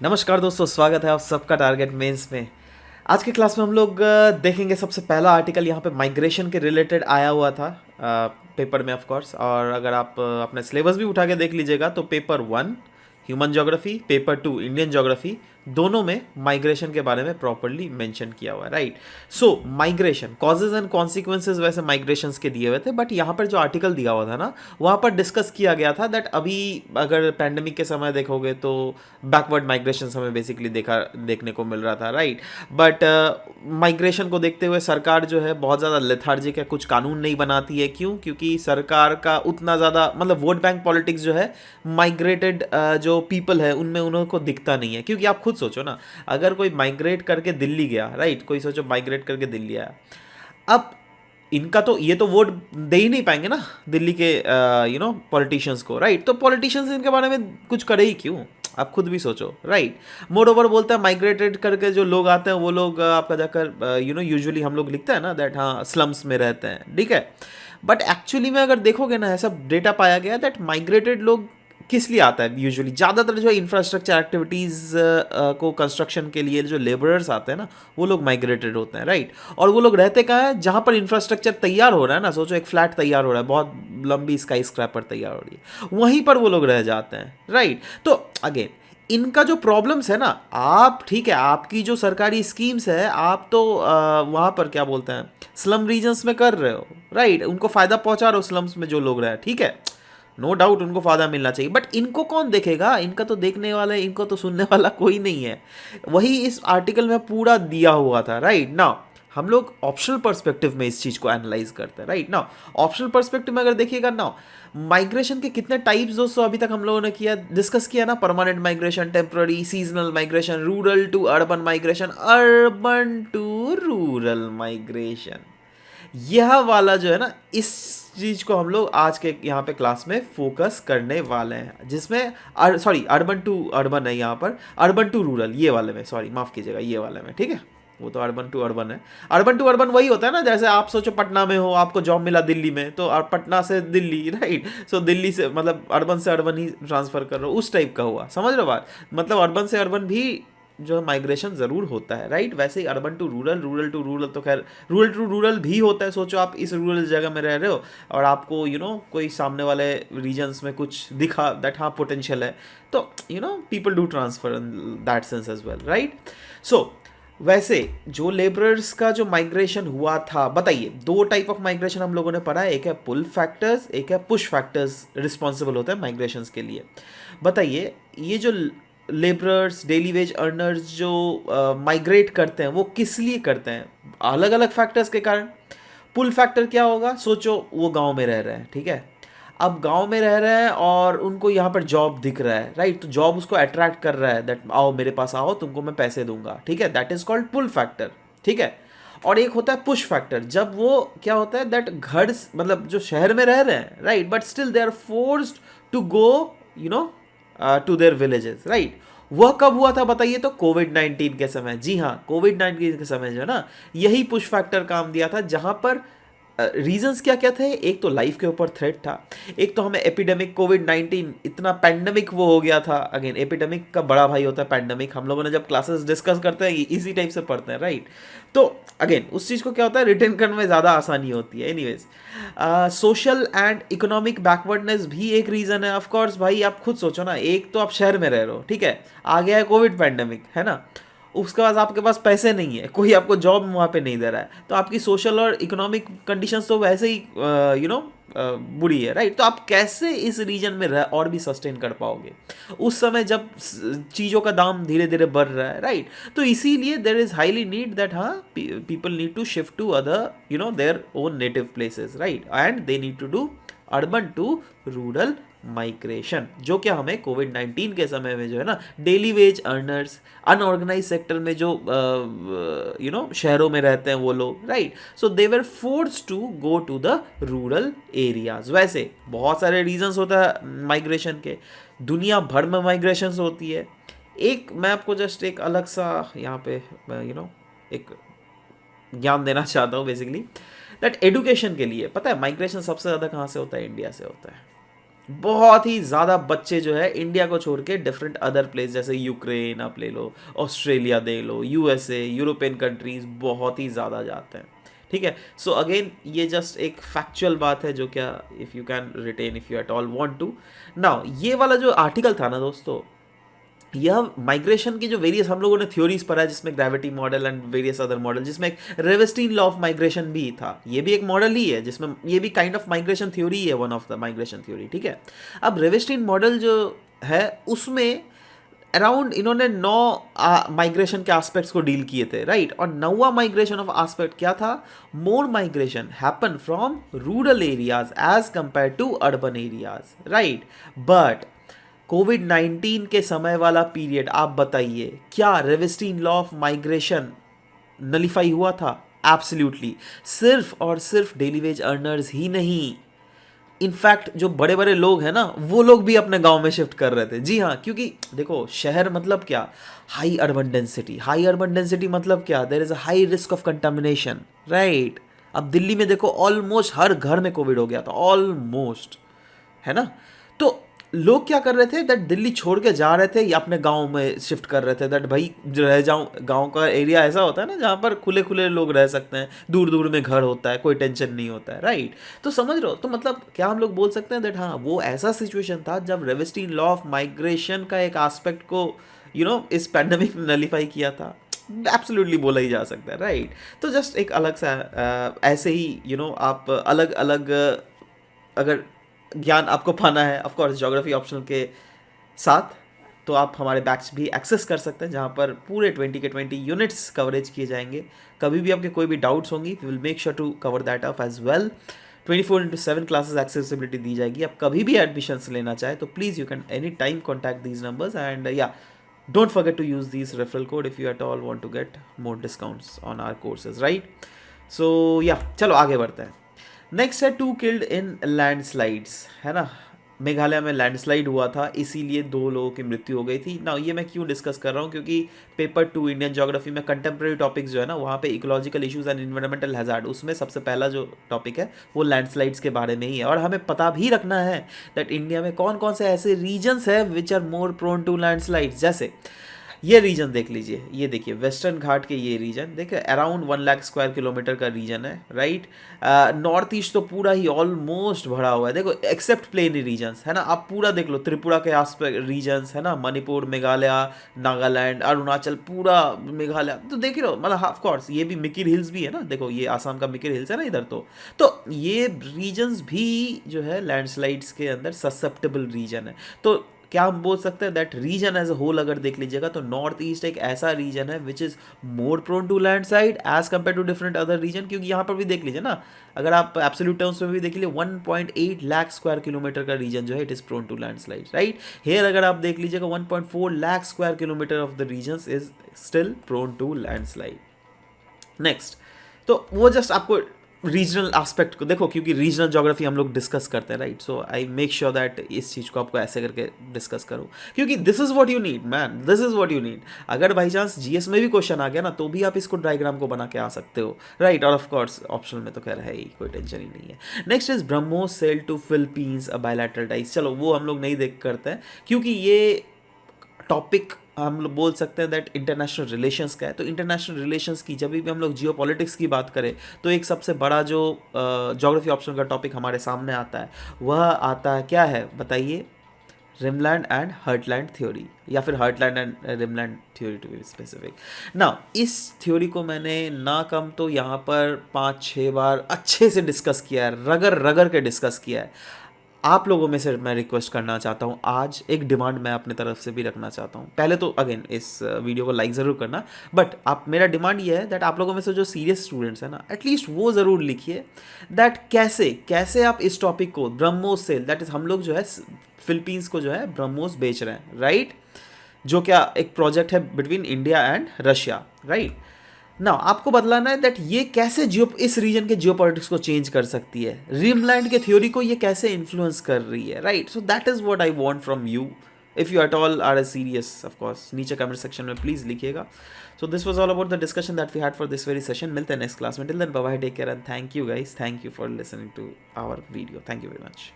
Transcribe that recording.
नमस्कार दोस्तों, स्वागत है आप सबका टारगेट मेंस में। आज की क्लास में हम लोग देखेंगे सबसे पहला आर्टिकल यहाँ पे माइग्रेशन के रिलेटेड आया हुआ था पेपर में ऑफ कोर्स। और अगर आप अपने सिलेबस भी उठा के देख लीजिएगा तो paper 1 human geography, paper 2 Indian geography, दोनों में माइग्रेशन के बारे में प्रॉपरली मेंशन किया हुआ है। Right. So migration causes and consequences वैसे माइग्रेशंस के दिए हुए थे, बट यहाँ पर जो आर्टिकल दिया हुआ था ना, वहाँ पर डिस्कस किया गया था दैट अभी अगर पैंडमिक के समय देखोगे तो बैकवर्ड माइग्रेशन हमें बेसिकली देखने को मिल रहा था। राइट। बट माइग्रेशन को देखते हुए सरकार जो है बहुत ज़्यादा लेथार्जिक है, कुछ कानून नहीं बनाती है। क्यों? क्योंकि सरकार का उतना ज़्यादा मतलब वोट बैंक पॉलिटिक्स जो है माइग्रेटेड जो पीपल है उनमें उनको दिखता नहीं है। क्योंकि आप खुद सोचो ना, अगर कोई माइग्रेट करके दिल्ली गया, राइट, कोई सोचो माइग्रेट करके दिल्ली आया, अब इनका तो ये तो वोट दे ही नहीं पाएंगे ना दिल्ली के पॉलिटिशियंस को। राइट। तो पॉलिटिशियंस इनके बारे में कुछ करे ही क्यों? आप खुद भी सोचो। राइट। मोर ओवर बोलता है माइग्रेटेड करके जो लोग आते हैं वो लोग आपका जाकर यूजुअली हम लोग लिखते हैं ना दैट हाँ स्लम्स में रहते हैं, ठीक है। बट एक्चुअली में अगर देखोगे ना, ऐसा डेटा पाया गया दैट माइग्रेटेड लोग किस लिए आता है यूजुअली, ज़्यादातर जो इंफ्रास्ट्रक्चर एक्टिविटीज़ को कंस्ट्रक्शन के लिए जो लेबरर्स आते हैं ना वो लोग माइग्रेटेड होते हैं। राइट। और वो लोग रहते कहाँ हैं? जहाँ पर इंफ्रास्ट्रक्चर तैयार हो रहा है ना, सोचो एक फ्लैट तैयार हो रहा है, बहुत लंबी स्काई स्क्रैपर तैयार हो रही है, वहीं पर वो लोग रह जाते हैं। राइट। तो अगेन इनका जो प्रॉब्लम्स है ना, आप ठीक है आपकी जो सरकारी स्कीम्स है आप तो वहाँ पर क्या बोलते हैं स्लम रीजन्स में कर रहे हो। राइट। उनको फ़ायदा पहुँचा रहे हो स्लम्स में जो लोग रहे, ठीक है, नो डाउट उनको फ़ायदा मिलना चाहिए। बट इनको कौन देखेगा? इनका तो देखने वाला, इनको तो सुनने वाला कोई नहीं है। वही इस आर्टिकल में पूरा दिया हुआ था। राइट ना, हम लोग ऑप्शनल पर्सपेक्टिव में इस चीज़ को एनालाइज करते हैं। राइट ना, ऑप्शनल पर्सपेक्टिव में अगर देखिएगा ना, माइग्रेशन के कितने टाइप्स दोस्तों अभी तक हम लोगों ने डिस्कस किया ना, permanent migration, temporary, seasonal migration, rural to urban migration, urban to rural migration. यह वाला जो है ना, इस चीज़ को हम लोग आज के यहाँ पे क्लास में फोकस करने वाले हैं, जिसमें सॉरी अर्बन टू अर्बन है, यहाँ पर अर्बन टू रूरल ये वाले में, सॉरी माफ़ कीजिएगा, ये वाले में, ठीक है। वो तो अर्बन टू अर्बन है। अर्बन टू अर्बन वही होता है ना, जैसे आप सोचो पटना में हो, आपको जॉब मिला दिल्ली में, तो पटना से दिल्ली, राइट। सो दिल्ली से मतलब अर्बन से अर्बन ही ट्रांसफ़र कर रहे हो, उस टाइप का हुआ, समझ रहे हो बात? मतलब अर्बन से अर्बन भी जो माइग्रेशन ज़रूर होता है। राइट। वैसे ही urban to rural, rural to rural, तो खैर रूरल टू रूरल भी होता है। सोचो आप इस रूरल जगह में रह रहे हो और आपको कोई सामने वाले रीजन्स में कुछ दिखा दैट हाँ पोटेंशियल है, तो people do transfer in that sense as well. Right. So वैसे जो लेबरर्स का जो माइग्रेशन हुआ था, बताइए, दो टाइप ऑफ माइग्रेशन हम लोगों ने पढ़ा है, एक है पुल फैक्टर्स, एक है पुश फैक्टर्स रिस्पॉन्सिबल होते हैं माइग्रेशंस के लिए। बताइए, ये जो लेबरर्स, डेली वेज अर्नर्स जो माइग्रेट करते हैं वो किस लिए करते हैं? अलग अलग फैक्टर्स के कारण। पुल फैक्टर क्या होगा? सोचो वो गांव में रह रहे हैं, ठीक है, अब गांव में रह रहे हैं और उनको यहाँ पर जॉब दिख रहा है। राइट। तो जॉब उसको अट्रैक्ट कर रहा है दैट आओ मेरे पास आओ, तुमको मैं पैसे दूंगा, ठीक है, that is called pull factor, ठीक है। और एक होता है पुश फैक्टर, जब वो क्या होता है दैट घर मतलब जो शहर में रह रहे हैं, right, but still they are forced to go to their villages. Right. वह कब हुआ था बताइए? तो कोविड-19 के समय। जी हाँ, कोविड-19 के समय जो है ना, यही पुश फैक्टर काम दिया था, जहां पर रीजंस क्या क्या थे? एक तो लाइफ के ऊपर थ्रेट था, एक तो हमें एपिडेमिक, कोविड-19 इतना पैंडमिक वो हो गया था। अगेन एपिडेमिक का बड़ा भाई होता है पैंडमिक, हम लोगों ने जब क्लासेस डिस्कस करते हैं इसी टाइप से पढ़ते हैं। राइट। तो अगेन उस चीज़ को क्या होता है, रिटेन करने में ज़्यादा आसानी होती है। Anyways, social and economic backwardness भी एक रीज़न है। ऑफकोर्स भाई आप खुद सोचो ना, एक तो आप शहर में रह रहे हो, ठीक है, आ गया है कोविड पैंडमिक, है ना, उसके बाद आपके पास पैसे नहीं है, कोई आपको जॉब वहाँ पे नहीं दे रहा है, तो आपकी सोशल और इकोनॉमिक कंडीशंस तो वैसे ही बुरी है। राइट। तो आप कैसे इस रीजन में रह और भी सस्टेन कर पाओगे उस समय जब चीज़ों का दाम धीरे धीरे बढ़ रहा है? राइट। तो इसीलिए there is highly need that हाँ people need to shift to other their own native places. Right. And they need to do urban to rural migration, जो क्या हमें कोविड-19 के समय में जो है ना, daily wage earners, unorganised sector में जो शहरों में रहते हैं वो लोग, right, so they were forced to go to the rural areas. वैसे बहुत सारे रीजंस होता है माइग्रेशन के, दुनिया भर में माइग्रेशंस होती है। एक मैं आपको जस्ट एक अलग सा यहाँ पे एक ज्ञान देना चाहता हूँ बेसिकली दैट एजुकेशन के लिए, पता है माइग्रेशन सबसे ज़्यादा कहाँ से होता है? इंडिया से होता है। बहुत ही ज़्यादा बच्चे जो है इंडिया को छोड़ के डिफरेंट अदर प्लेस जैसे यूक्रेन आप ले लो, ऑस्ट्रेलिया दे लो, यूएसए, यूरोपियन कंट्रीज बहुत ही ज़्यादा जाते हैं। ठीक है, सो अगेन ये जस्ट एक फैक्चुअल बात है जो क्या if you can retain if you at all want to. Now ये वाला जो आर्टिकल था ना दोस्तों, यह माइग्रेशन की जो वेरियस हम लोगों ने थ्योरीज पढ़ा है जिसमें gravity model and various other model, जिसमें एक रेवेस्टीन लॉ ऑफ माइग्रेशन भी था, ये भी एक मॉडल ही है जिसमें ये भी काइंड ऑफ माइग्रेशन थ्योरी है, one of the migration theory. ठीक है, अब रेवेस्टीन मॉडल जो है उसमें अराउंड इन्होंने 9 माइग्रेशन के एस्पेक्ट्स को डील किए थे, राइट। और 9वां माइग्रेशन ऑफ एस्पेक्ट क्या था? More migration happen from rural areas as compare to urban areas, right. But कोविड-19 के समय वाला पीरियड आप बताइए, क्या Ravenstein law of migration nullify हुआ था? एब्सोल्युटली। सिर्फ और सिर्फ डेली वेज अर्नर्स ही नहीं, इनफैक्ट जो बड़े बड़े लोग हैं ना, वो लोग भी अपने गांव में शिफ्ट कर रहे थे। जी हाँ, क्योंकि देखो शहर मतलब क्या? High urban density. High urban density मतलब क्या? There is a high risk of contamination, right. अब दिल्ली में देखो ऑलमोस्ट हर घर में कोविड हो गया था, ऑलमोस्ट, है ना। तो लोग क्या कर रहे थे, दैट दिल्ली छोड़ के जा रहे थे या अपने गांव में शिफ्ट कर रहे थे, दैट भाई रह जाऊं। गांव का एरिया ऐसा होता है ना जहाँ पर खुले खुले लोग रह सकते हैं, दूर दूर में घर होता है, कोई टेंशन नहीं होता है, राइट। तो समझ रहे हो, तो मतलब क्या हम लोग बोल सकते हैं दैट हाँ वो ऐसा सिचुएशन था जब रेवेस्टीन लॉ ऑफ माइग्रेशन का एक एस्पेक्ट को इस पैंडमिक ने नलीफाई किया था। एब्सोल्युटली बोला ही जा सकता है, राइट। तो जस्ट एक अलग सा ऐसे ही आप अलग अलग अगर ज्ञान आपको पाना है ऑफ कोर्स ज्योग्राफी ऑप्शनल के साथ, तो आप हमारे बैच भी एक्सेस कर सकते हैं जहाँ पर पूरे 20 के 20 यूनिट्स कवरेज किए जाएंगे। कभी भी आपके कोई भी डाउट्स होंगी we will make sure to cover that up as well. 24/7 classes accessibility दी जाएगी। आप कभी भी एडमिशन्स लेना चाहे तो please you can any time contact these numbers and yeah don't forget to use this referral code if you at all want to get more discounts on our courses, right. So yeah चलो आगे बढ़ते हैं। Next है 2 killed in landslides, है ना। मेघालय में landslide हुआ था, इसीलिए 2 लोगों की मृत्यु हो गई थी ना। ये मैं क्यों डिस्कस कर रहा हूँ, क्योंकि पेपर 2 इंडियन ज्योग्राफी में कंटेम्प्रेरी टॉपिक्स जो है ना, वहाँ पे ecological issues and environmental hazard, उसमें सबसे पहला जो टॉपिक है वो लैंडस्लाइड्स के बारे में ही है। और हमें पता भी रखना है दैट इंडिया में कौन कौन से ऐसे रीजन्स है which are more prone to landslides. जैसे ये रीजन देख लीजिए, ये देखिए वेस्टर्न घाट के ये रीजन देखिए, अराउंड 1 लाख स्क्वायर किलोमीटर का रीजन है, राइट। नॉर्थ ईस्ट तो पूरा ही ऑलमोस्ट भरा हुआ है, देखो एक्सेप्ट प्लेन रीजन्स, है ना। आप पूरा देख लो, त्रिपुरा के आस रीजन्स, है ना, मणिपुर, मेघालय, नागालैंड, अरुणाचल, पूरा मेघालय, तो देख रहे हो, मतलब ऑफ कोर्स ये भी मिकिर हिल्स भी है ना, देखो ये आसाम का मिकिर हिल्स है ना इधर। तो ये रीजन्स भी जो है लैंडस्लाइड्स के अंदर ससेप्टेबल रीजन है। तो क्या हम बोल सकते हैं that region as a whole अगर देख लीजिएगा तो नॉर्थ ईस्ट एक ऐसा रीजन है which is more prone to landslide as compare to different other region. क्योंकि यहाँ पर भी देख लीजिए ना, अगर आप एब्सोल्यूट टर्म्स में भी देख लीजिए 1.8 लाख स्क्वायर किलोमीटर का रीजन जो है it is prone to landslide, right. Here अगर आप देख लीजिएगा 1.4 lakh square kilometre of the region is still prone to landslide. Next, तो वो जस्ट आपको रीजनल एस्पेक्ट को देखो, क्योंकि रीजनल ज्योग्राफी हम लोग डिस्कस करते हैं, right. So I make sure that इस चीज़ को आपको ऐसे करके डिस्कस करो, क्योंकि this is what you need man, this is what you need. अगर बाई चांस जीएस में भी क्वेश्चन आ गया ना तो भी आप इसको डायग्राम को बना के आ सकते हो, राइट। और ऑफ कोर्स ऑप्शनल में तो खैर है ही, कोई टेंशन ही नहीं है। Next is BrahMos sale to Philippines a bilateral ties. चलो वो हम लोग नहीं देख करते हैं क्योंकि ये टॉपिक हम लोग बोल सकते हैं दैट इंटरनेशनल रिलेशंस का है। तो इंटरनेशनल रिलेशंस की जब भी हम लोग जियो पॉलिटिक्स की बात करें तो एक सबसे बड़ा जो ज्योग्राफी ऑप्शन का टॉपिक हमारे सामने आता है वह आता है, क्या है बताइए? रिमलैंड एंड हर्टलैंड थ्योरी, या फिर heartland and rimland theory to be specific. ना इस थ्योरी को मैंने ना कम तो यहाँ पर 5-6 बार अच्छे से डिस्कस किया है, रगड़ रगड़ के डिस्कस किया है। आप लोगों में से मैं रिक्वेस्ट करना चाहता हूँ, आज एक डिमांड मैं अपने तरफ से भी रखना चाहता हूँ। पहले तो अगेन इस वीडियो को लाइक ज़रूर करना, बट आप मेरा डिमांड ये है दैट आप लोगों में से जो सीरियस स्टूडेंट्स हैं ना, एटलीस्ट वो ज़रूर लिखिए दैट कैसे कैसे आप इस टॉपिक को ब्रह्मोस सेल, दैट इज़ हम लोग जो है फिलीपींस को जो है ब्रह्मोस बेच रहे हैं, राइट। जो क्या एक प्रोजेक्ट है between India and Russia, right. ना आपको बतलाना है दैट ये कैसे इस रीजन के जियोपॉलिटिक्स को चेंज कर सकती है, रिमलैंड के थ्योरी को ये कैसे इन्फ्लुएंस कर रही है, right. So that is what I want from you. If you at all are a serious, of course नीचे कमेंट सेक्शन में प्लीज लिखिएगा। So this was all about the discussion that we had for this very session. मिलते हैं next class में, till then bye bye, take care and thank you guys, thank you for listening to our video, thank you very much.